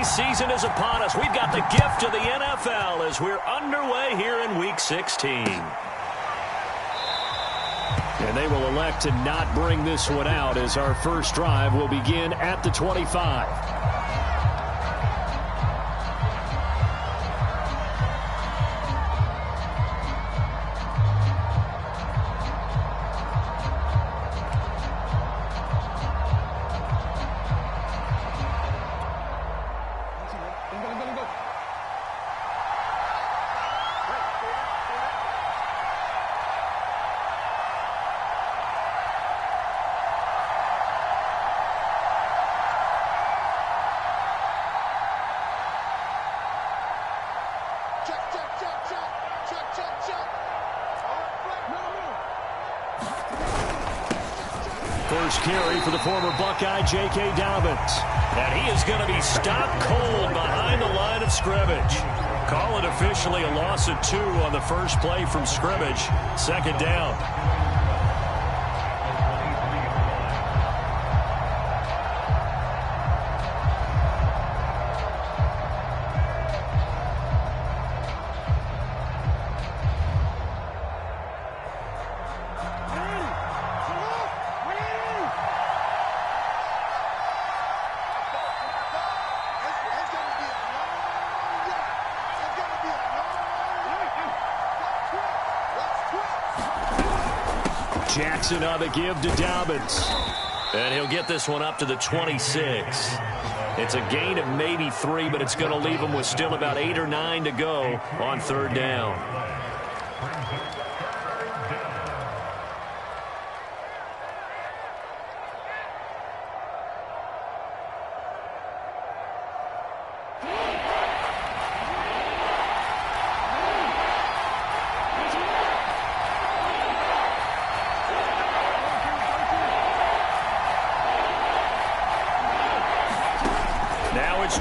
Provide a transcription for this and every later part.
season is upon us. We've got the gift of the NFL as we're underway here in Week 16. And they will elect to not bring this one out as our first drive will begin at the 25. First carry for the former Buckeye, J.K. Dobbins. And he is going to be stopped cold behind the line of scrimmage. Call it officially a loss of 2 on the first play from scrimmage. Second down. Jackson on the give to Dobbins. And he'll get this one up to the 26. It's a gain of maybe 3, but it's going to leave him with still about 8 or 9 to go on third down.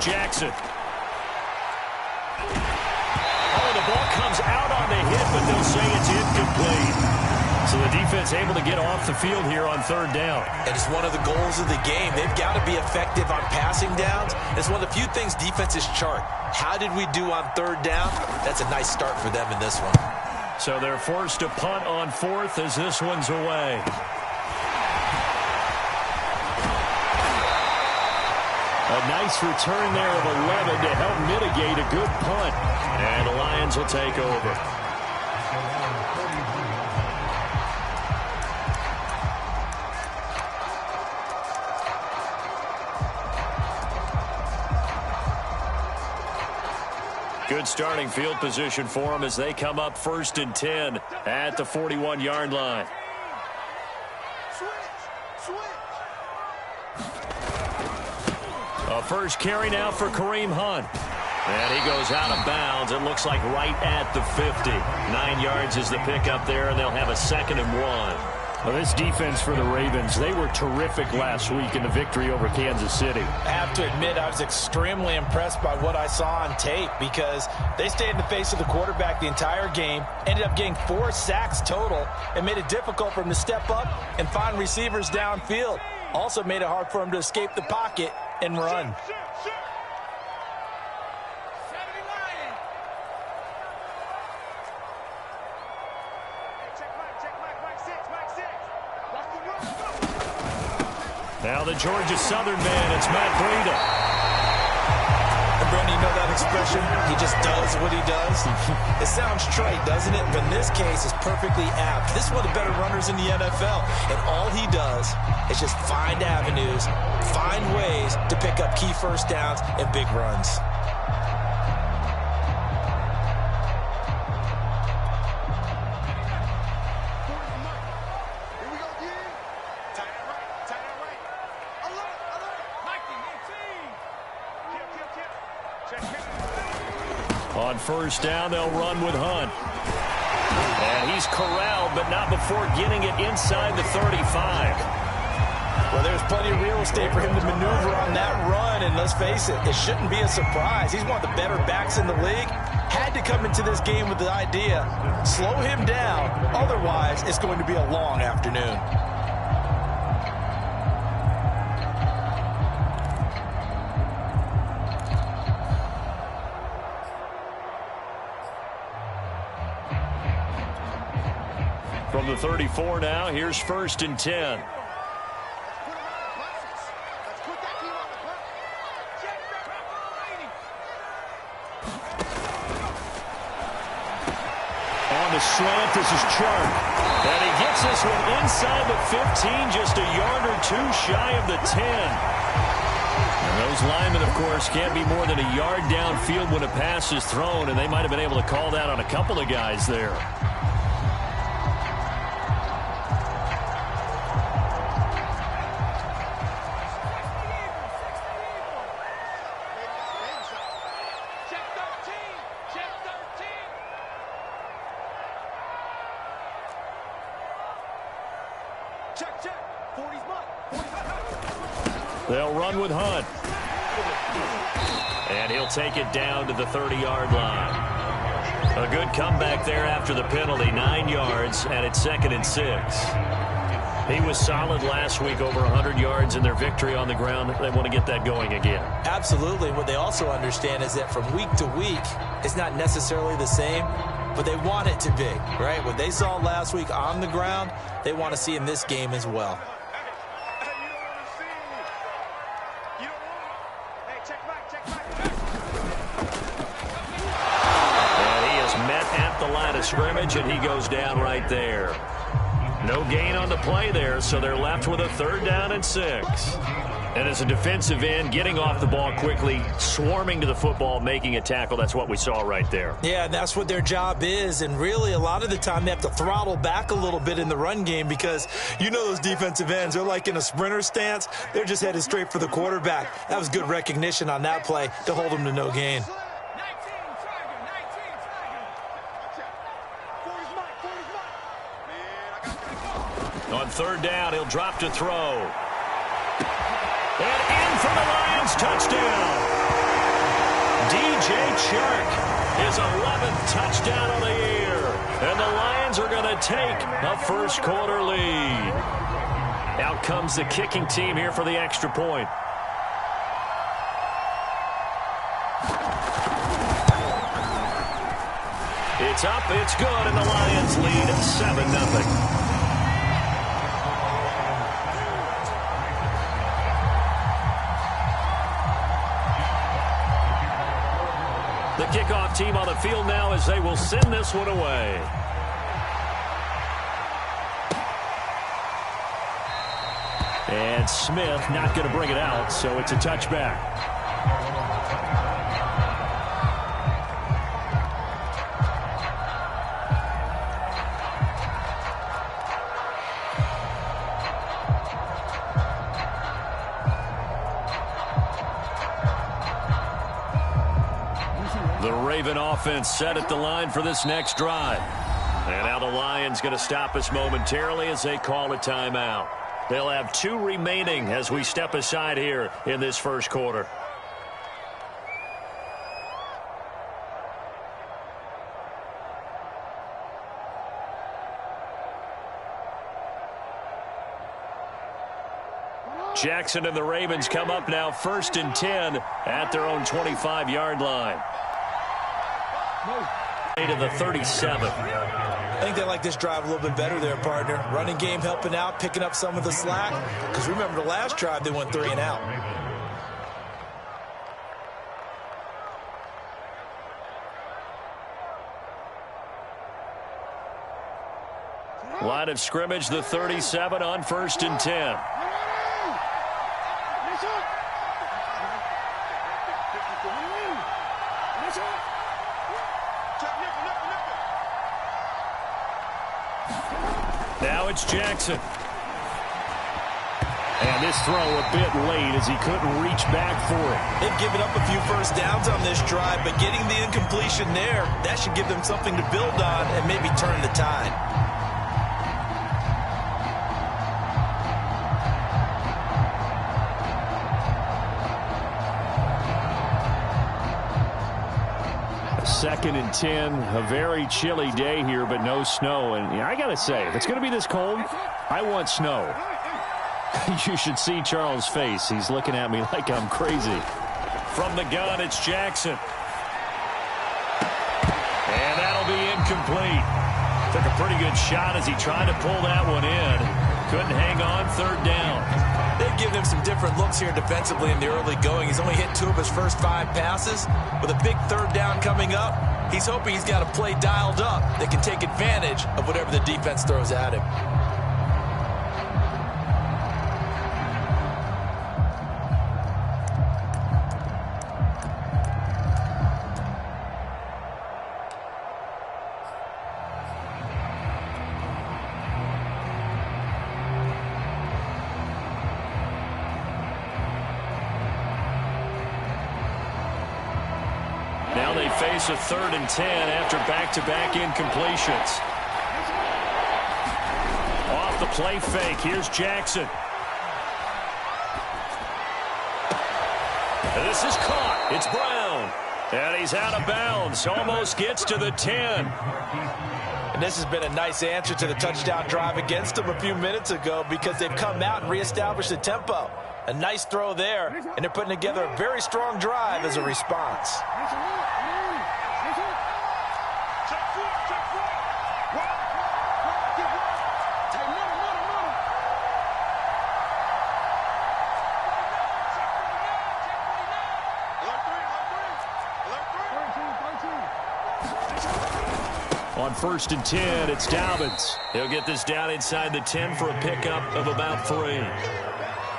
Jackson. Oh, the ball comes out on the hit, but they'll say it's incomplete. So the defense able to get off the field here on third down. And it's one of the goals of the game. They've got to be effective on passing downs. It's one of the few things defenses chart. How did we do on third down? That's a nice start for them in this one. So they're forced to punt on fourth as this one's away. A nice return there of 11 to help mitigate a good punt. And the Lions will take over. Good starting field position for them as they come up 1st and 10 at the 41-yard line. A first carry now for Kareem Hunt. And he goes out of bounds. It looks like right at the 50. 9 yards is the pickup there, and they'll have a 2nd and 1. Well, this defense for the Ravens, they were terrific last week in the victory over Kansas City. I have to admit, I was extremely impressed by what I saw on tape because they stayed in the face of the quarterback the entire game, ended up getting 4 sacks total, and made it difficult for him to step up and find receivers downfield. Also made it hard for him to escape the pocket and run. Now the Georgia Southern man, it's Matt Breida. And Brandon, you know that expression? He just does what he does. It sounds trite, doesn't it? But in this case, it's perfectly apt. This is one of the better runners in the NFL. And all he does is just find avenues, find ways to pick up key first downs and big runs. On first down, they'll run with Hunt. And he's corralled, but not before getting it inside the 35. Well, there's plenty of real estate for him to maneuver on that run, and let's face it, it shouldn't be a surprise. He's one of the better backs in the league. Had to come into this game with the idea, slow him down, otherwise it's going to be a long afternoon. From the 34 now, here's 1st and 10. On the slant, this is Chark. And he gets this one inside the 15, just a yard or two shy of the 10. And those linemen, of course, can't be more than a yard downfield when a pass is thrown, and they might have been able to call that on a couple of guys there. They'll run with Hunt. And he'll take it down to the 30-yard line. A good comeback there after the penalty. 9 yards, and it's 2nd and 6. He was solid last week, over 100 yards in their victory on the ground. They want to get that going again. Absolutely. What they also understand is that from week to week, it's not necessarily the same, but they want it to be, right? What they saw last week on the ground, they want to see in this game as well. Scrimmage, and he goes down right there. No gain on the play there, so they're left with a 3rd down and 6. And as a defensive end, getting off the ball quickly, swarming to the football, making a tackle, that's what we saw right there. Yeah, and that's what their job is, and really a lot of the time they have to throttle back a little bit in the run game because you know those defensive ends, they're like in a sprinter stance. They're just headed straight for the quarterback. That was good recognition on that play to hold them to no gain. On 3rd down, he'll drop to throw. And in for the Lions, touchdown. DJ Chark, his 11th touchdown of the year. And the Lions are going to take a first-quarter lead. Out comes the kicking team here for the extra point. It's up, it's good, and the Lions lead 7-0. The kickoff team on the field now as they will send this one away. And Smith not going to bring it out, so it's a touchback. The Raven offense set at the line for this next drive. And now the Lions going to stop us momentarily as they call a timeout. They'll have 2 remaining as we step aside here in this first quarter. Jackson and the Ravens come up now 1st and 10 at their own 25-yard line. To the 37. I think they like this drive a little bit better there, partner. Running game helping out, picking up some of the slack. Because remember the last drive, they went 3 and out. Line of scrimmage, the 37 on 1st and 10. Now it's Jackson. And this throw a bit late as he couldn't reach back for it. They've given up a few first downs on this drive, but getting the incompletion there, that should give them something to build on and maybe turn the tide. Second and 10, a very chilly day here, but no snow. And I got to say, if it's going to be this cold, I want snow. You should see Charles' face. He's looking at me like I'm crazy. From the gun, it's Jackson. And that'll be incomplete. Took a pretty good shot as he tried to pull that one in. Couldn't hang on, third down. They've given him some different looks here defensively in the early going. He's only hit 2 of his first 5 passes. With a big third down coming up, he's hoping he's got a play dialed up that can take advantage of whatever the defense throws at him. Now they face a 3rd and 10 after back-to-back incompletions. Off the play fake, here's Jackson. This is caught. It's Brown. And he's out of bounds. Almost gets to the 10. And this has been a nice answer to the touchdown drive against them a few minutes ago because they've come out and reestablished the tempo. A nice throw there, and they're putting together a very strong drive as a response. On 1st and 10, it's Dobbins. He'll get this down inside the 10 for a pickup of about 3.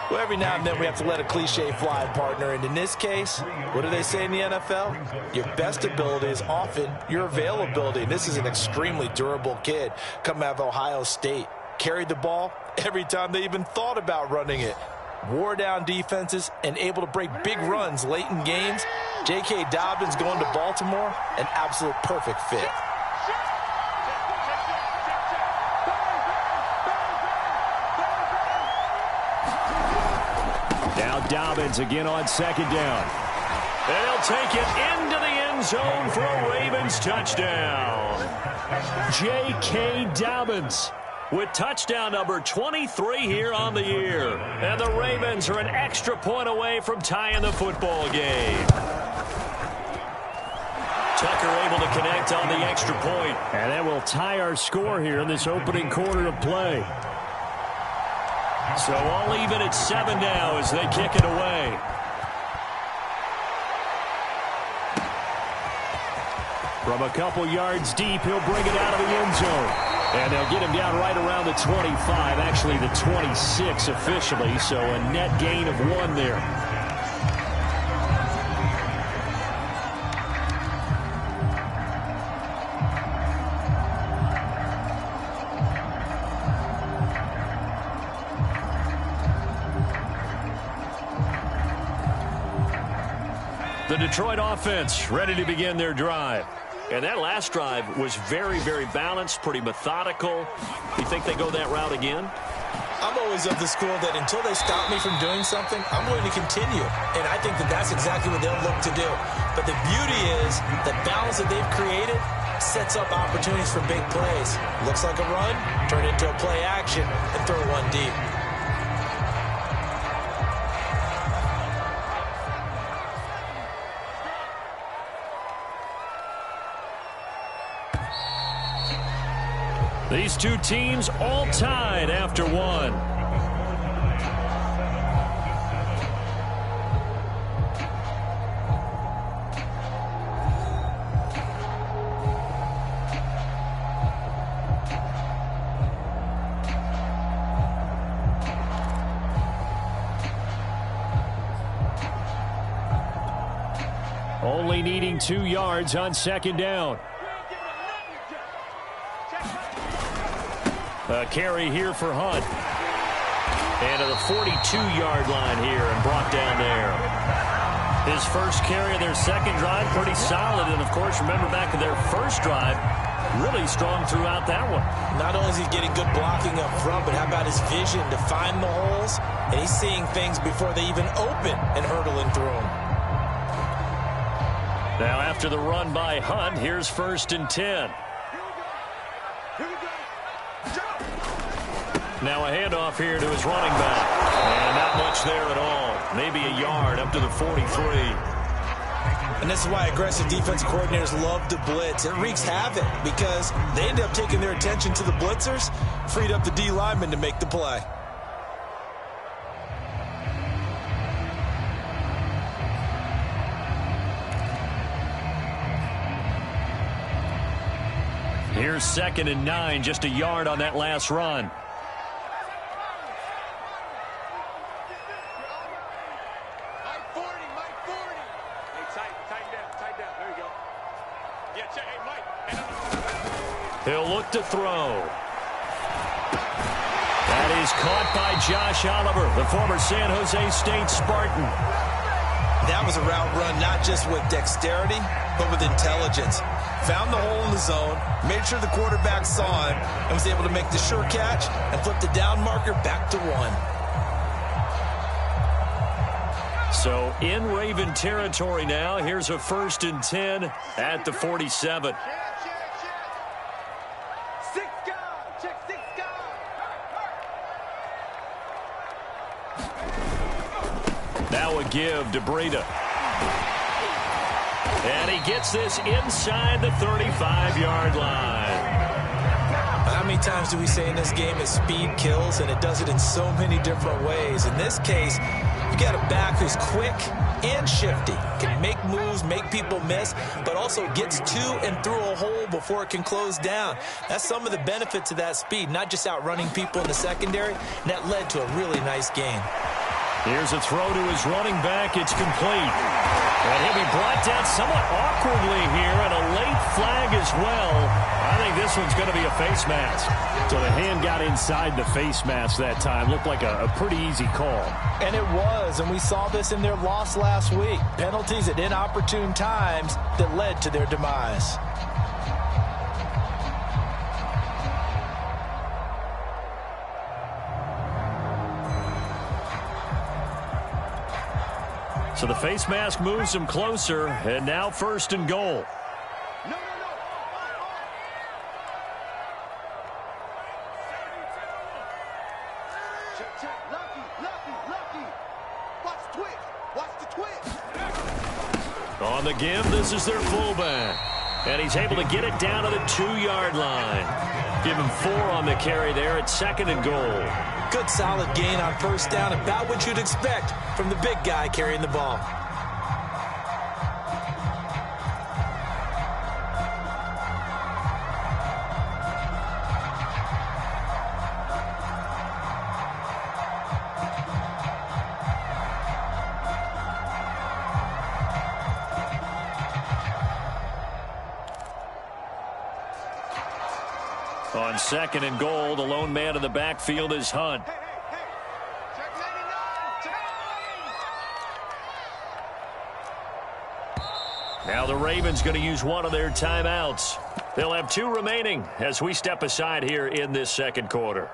Well, every now and then we have to let a cliche fly, partner. And in this case, what do they say in the NFL? Your best ability is often your availability. And this is an extremely durable kid coming out of Ohio State. Carried the ball every time they even thought about running it. Wore down defenses and able to break big runs late in games. J.K. Dobbins going to Baltimore, an absolute perfect fit. Dobbins again on 2nd down. And he'll take it into the end zone for a Ravens touchdown. J.K. Dobbins with touchdown number 23 here on the year. And the Ravens are an extra point away from tying the football game. Tucker able to connect on the extra point. And that will tie our score here in this opening quarter of play. So all even at 7 now as they kick it away. From a couple yards deep, he'll bring it out of the end zone. And they'll get him down right around the 25, actually the 26 officially, so a net gain of 1 there. The Detroit offense ready to begin their drive. And that last drive was very, very balanced, pretty methodical. You think they go that route again? I'm always of the school that until they stop me from doing something, I'm going to continue. And I think that that's exactly what they'll look to do. But the beauty is the balance that they've created sets up opportunities for big plays. Looks like a run, turn it into a play action, and throw one deep. These two teams all tied after 1. Only needing 2 yards on 2nd down. A carry here for Hunt. And to the 42-yard line here and brought down there. His first carry of their second drive, pretty solid. And, of course, remember back to their first drive, really strong throughout that one. Not only is he getting good blocking up front, but how about his vision to find the holes? And he's seeing things before they even open and hurdling through them. Now, after the run by Hunt, here's 1st and 10. Now a handoff here to his running back. And not much there at all. Maybe a yard up to the 43. And this is why aggressive defensive coordinators love to blitz. It wreaks havoc because they end up taking their attention to the blitzers, freed up the D lineman to make the play. Here's 2nd and 9, just a yard on that last run. Mike 40. Hey, tighten down. There you go. Yeah, check. Hey, Mike. He'll look to throw. That is caught by Josh Oliver, the former San Jose State Spartan. That was a route run not just with dexterity, but with intelligence. Found the hole in the zone, made sure the quarterback saw him, and was able to make the sure catch and flip the down marker back to 1. So in Raven territory now, here's a 1st and 10 at the 47. Now a give to Breida. And he gets this inside the 35-yard line. How many times do we say in this game that speed kills, and it does it in so many different ways? In this case, you got a back who's quick and shifty, can make moves, make people miss, but also gets to and through a hole before it can close down. That's some of the benefits of that speed, not just outrunning people in the secondary, and that led to a really nice game. Here's a throw to his running back. It's complete. And he'll be brought down somewhat awkwardly here, and a late flag as well. I think this one's going to be a face mask. So the hand got inside the face mask that time. Looked like a pretty easy call. And it was, and we saw this in their loss last week. Penalties at inopportune times that led to their demise. So the face mask moves him closer, and now 1st and goal. No. Check. Lucky. Watch the twitch. On the give, this is their fullback. And he's able to get it down to the 2-yard line. Give him 4 on the carry there at 2nd and goal. Good solid gain on 1st down, about what you'd expect from the big guy carrying the ball. On 2nd and goal, the lone man in the backfield is Hunt. Hey. Check 99. Now the Ravens going to use one of their timeouts. They'll have 2 remaining as we step aside here in this 2nd quarter.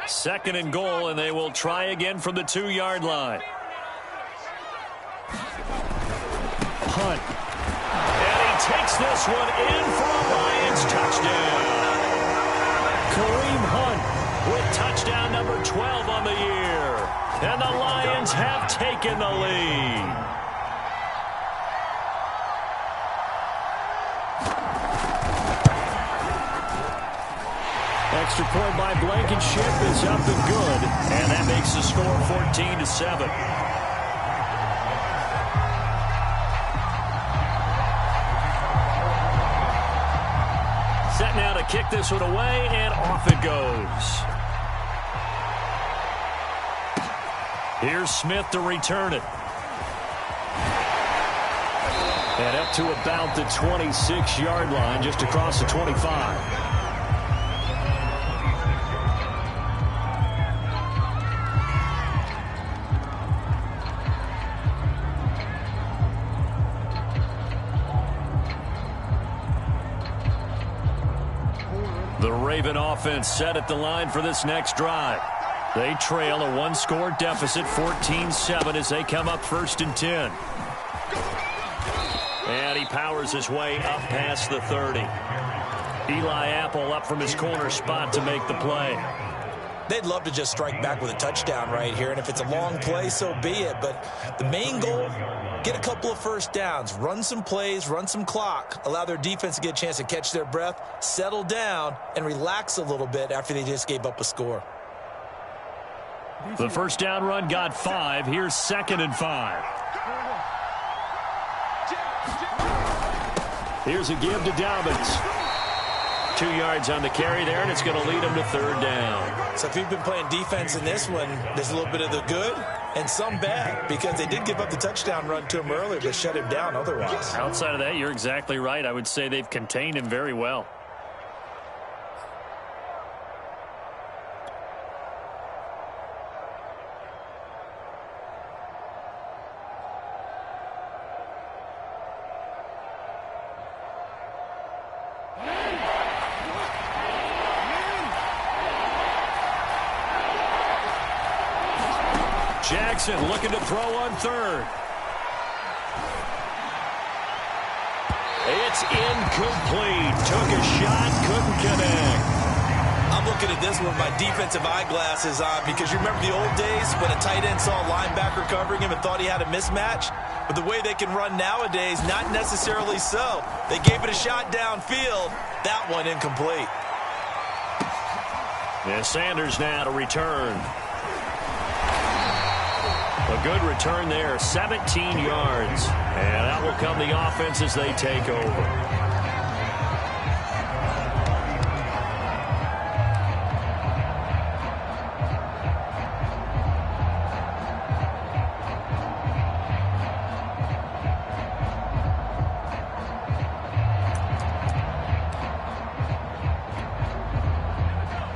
Second and goal, and they will try again from the 2-yard line. Hunt. And he takes this one in for a Lions touchdown. Kareem Hunt with touchdown number 12 on the year. And the Lions have taken the lead. Extra point by Blankenship is up and good. And that makes the score 14-7. Set now to kick this one away, and off it goes. Here's Smith to return it. And up to about the 26-yard line, just across the 25. The Raven offense set at the line for this next drive. They trail a one-score deficit, 14-7, as they come up 1st and 10. And he powers his way up past the 30. Eli Apple up from his corner spot to make the play. They'd love to just strike back with a touchdown right here, and if it's a long play, so be it. But the main goal, get a couple of first downs, run some plays, run some clock, allow their defense to get a chance to catch their breath, settle down, and relax a little bit after they just gave up a score. The first down run got 5. Here's 2nd and 5. Here's a give to Dobbins. 2 yards on the carry there, and it's going to lead him to 3rd down. So if you've been playing defense in this one, there's a little bit of the good and some bad, because they did give up the touchdown run to him earlier, but shut him down otherwise. Outside of that, you're exactly right. I would say they've contained him very well. Jackson looking to throw on 3rd. It's incomplete. Took a shot, couldn't connect. I'm looking at this with my defensive eyeglasses on, because you remember the old days when a tight end saw a linebacker covering him and thought he had a mismatch? But the way they can run nowadays, not necessarily so. They gave it a shot downfield. That one incomplete. Yeah, Sanders now to return. A good return there, 17 yards. And out will come the offense as they take over.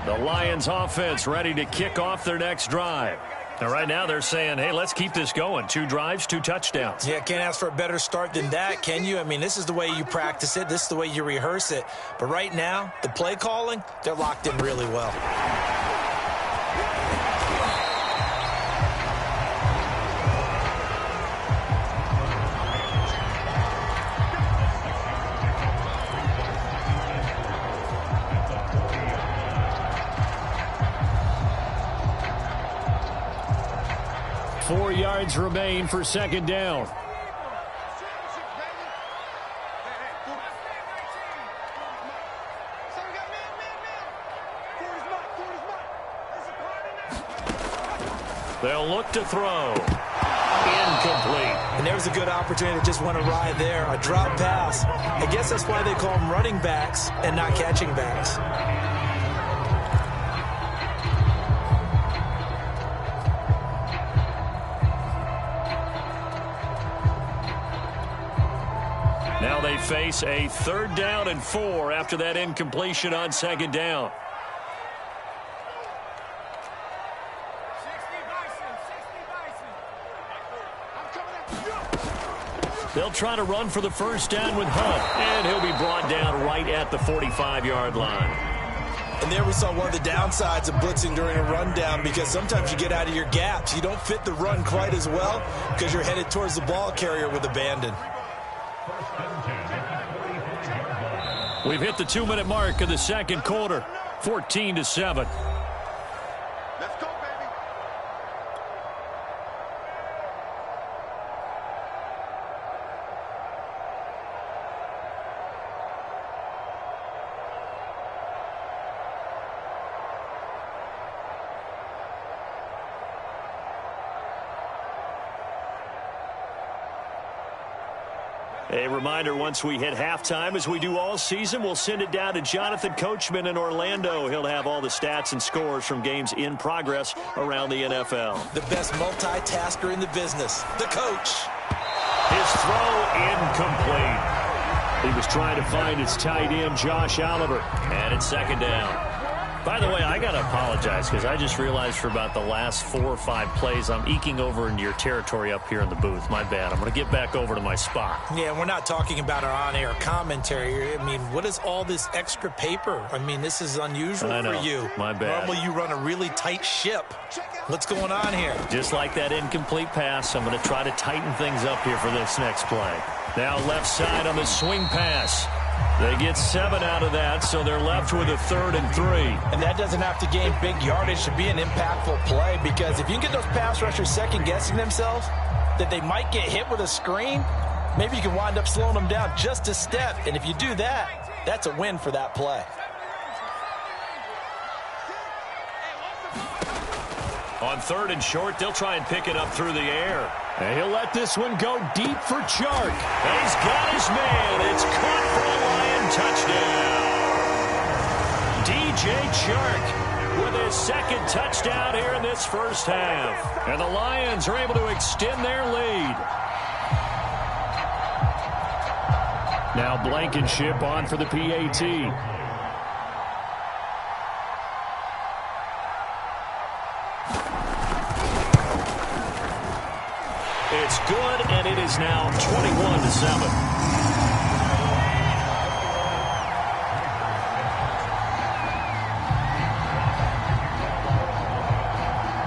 The Lions offense ready to kick off their next drive. And right now they're saying, hey, let's keep this going. 2 drives, 2 touchdowns. Yeah, can't ask for a better start than that, can you? I mean, this is the way you practice it. This is the way you rehearse it. But right now, the play calling, they're locked in really well. Four yards remain for 2nd down. They'll look to throw. Incomplete. And there was a good opportunity to just went awry there. A drop pass. I guess that's why they call them running backs and not catching backs. Now they face a 3rd down and 4 after that incompletion on 2nd down. They'll try to run for the first down with Hunt, and he'll be brought down right at the 45-yard line. And there we saw one of the downsides of blitzing during a rundown, because sometimes you get out of your gaps. You don't fit the run quite as well because you're headed towards the ball carrier with abandon. We've hit the 2-minute mark of the 2nd quarter, 14-7. Let's go, baby. A reminder, once we hit halftime, as we do all season, we'll send it down to Jonathan Coachman in Orlando. He'll have all the stats and scores from games in progress around the NFL. The best multitasker in the business, the coach. His throw incomplete. He was trying to find his tight end, Josh Oliver. And it's 2nd down. By the way, I got to apologize because I just realized for about the last 4 or 5 plays, I'm eking over into your territory up here in the booth. My bad. I'm going to get back over to my spot. Yeah, we're not talking about our on-air commentary. I mean, what is all this extra paper? I mean, this is unusual for you. My bad. Normally you run a really tight ship. What's going on here? Just like that incomplete pass, I'm going to try to tighten things up here for this next play. Now left side on the swing pass. They get 7 out of that, so they're left with a 3rd and 3. And that doesn't have to gain big yardage to be an impactful play, because if you can get those pass rushers second-guessing themselves that they might get hit with a screen, maybe you can wind up slowing them down just a step. And if you do that, that's a win for that play. On 3rd and short, they'll try and pick it up through the air. And he'll let this one go deep for Chark. He's got his man. It's caught for a Lion touchdown. DJ Chark with his 2nd touchdown here in this first half. And the Lions are able to extend their lead. Now Blankenship on for the PAT. It's good, and it is now 21-7.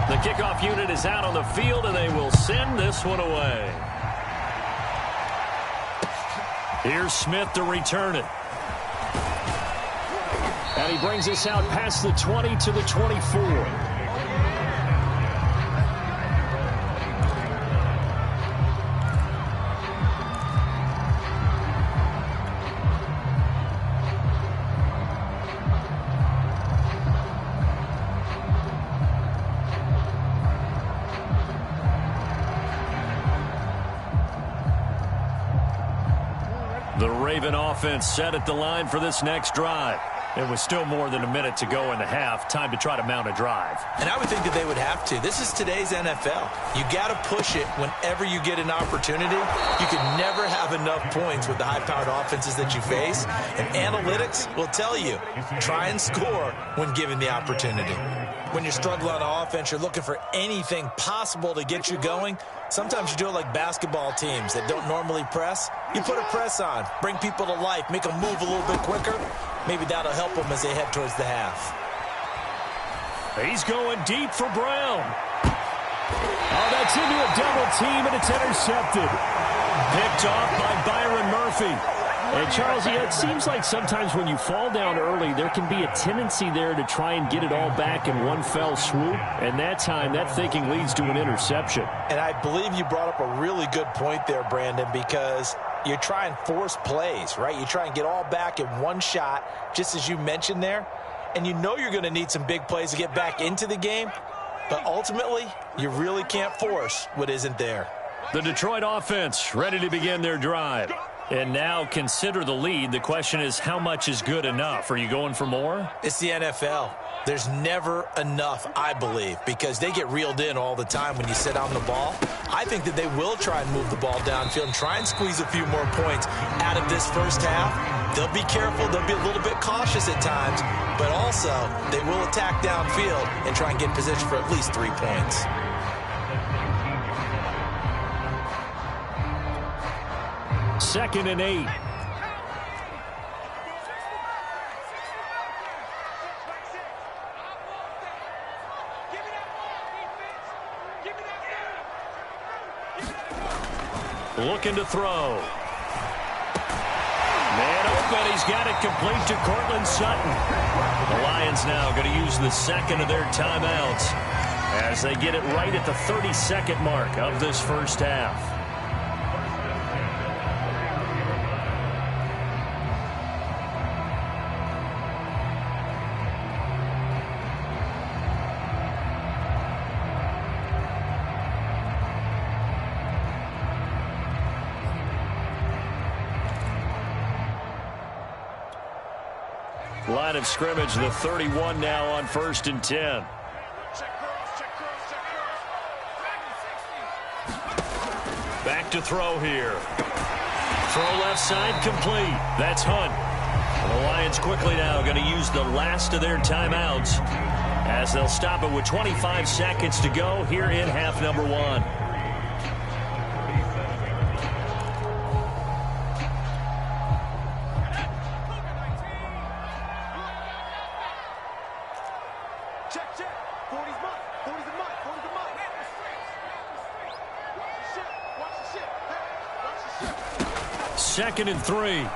The kickoff unit is out on the field, and they will send this one away. Here's Smith to return it. And he brings us out past the 20 to the 24. The Raven offense set at the line for this next drive. It was still more than a minute to go in the half. Time to try to mount a drive. And I would think that they would have to. This is today's NFL. You got to push it whenever you get an opportunity. You can never have enough points with the high-powered offenses that you face. And analytics will tell you, try and score when given the opportunity. When you're struggling on offense, you're looking for anything possible to get you going. Sometimes you do it like basketball teams that don't normally press. You put a press on, bring people to life, make them move a little bit quicker. Maybe that'll help them as they head towards the half. He's going deep for Brown. Oh, that's into a double team, and it's intercepted. Picked off by Byron Murphy. And, Charles, it seems like sometimes when you fall down early, there can be a tendency there to try and get it all back in one fell swoop. And that time, that thinking leads to an interception. And I believe you brought up a really good point there, Brandon, because you try and force plays, right? You try and get all back in one shot, just as you mentioned there. And you know you're going to need some big plays to get back into the game. But ultimately, you really can't force what isn't there. The Detroit offense ready to begin their drive. And now consider the lead. The question is, how much is good enough? Are you going for more? It's the NFL. There's never enough, I believe, because they get reeled in all the time when you sit on the ball. I think that they will try and move the ball downfield and try and squeeze a few more points out of this first half. They'll be careful. They'll be a little bit cautious at times, but also they will attack downfield and try and get in position for at least 3 points. Second and 8. Looking to throw. Man open. He's got it complete to Cortland Sutton. The Lions now going to use the second of their timeouts as they get it right at the 30-second mark of this first half. Line of scrimmage, the 31 now on 1st and 10. Back to throw here. Throw left side complete. That's Hunt. The Lions quickly now going to use the last of their timeouts as they'll stop it with 25 seconds to go here in half number one. Second and 3. And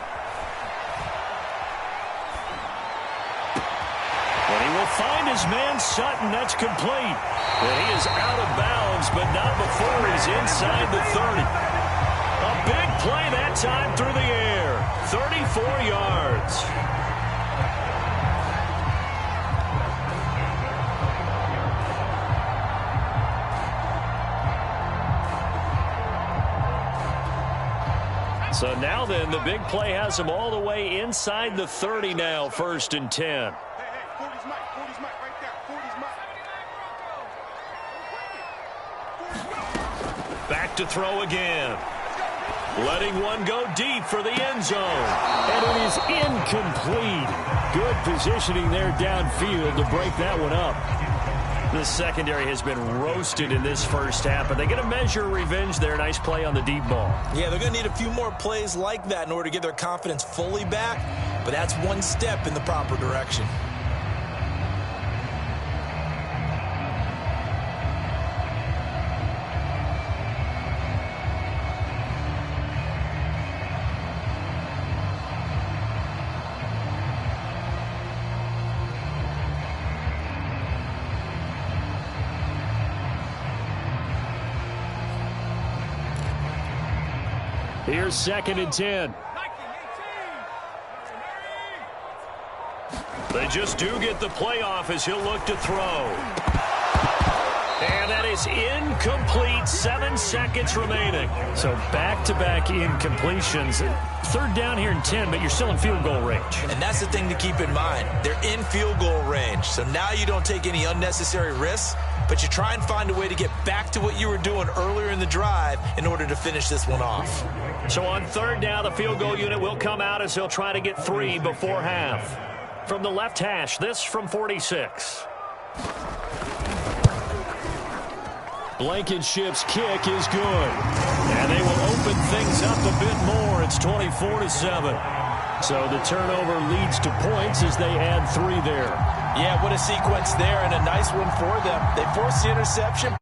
he will find his man Sutton. That's complete. And he is out of bounds, but not before he's inside the 30. A big play that time through the air. 34 yards. So now then, the big play has him all the way inside the 30 now, 1st and 10. Hey, 40's Mike. 40's Mike right there. 40's Mike. Back to throw again. Letting one go deep for the end zone. And it is incomplete. Good positioning there downfield to break that one up. The secondary has been roasted in this first half, but they get a measure of revenge there. Nice play on the deep ball. Yeah, they're going to need a few more plays like that in order to get their confidence fully back, but that's one step in the proper direction. Here's 2nd and 10. They just do get the play off as he'll look to throw. And that is incomplete. 7 seconds remaining. So back-to-back incompletions. 3rd down here and 10, but you're still in field goal range. And that's the thing to keep in mind. They're in field goal range. So now you don't take any unnecessary risks, but you try and find a way to get back to what you were doing earlier in the drive in order to finish this one off. So on 3rd down, the field goal unit will come out as they'll try to get 3 before half. From the left hash, this from 46. Blankenship's kick is good. And they will open things up a bit more. It's 24-7. So the turnover leads to points as they add 3 there. Yeah, what a sequence there, and a nice one for them. They forced the interception.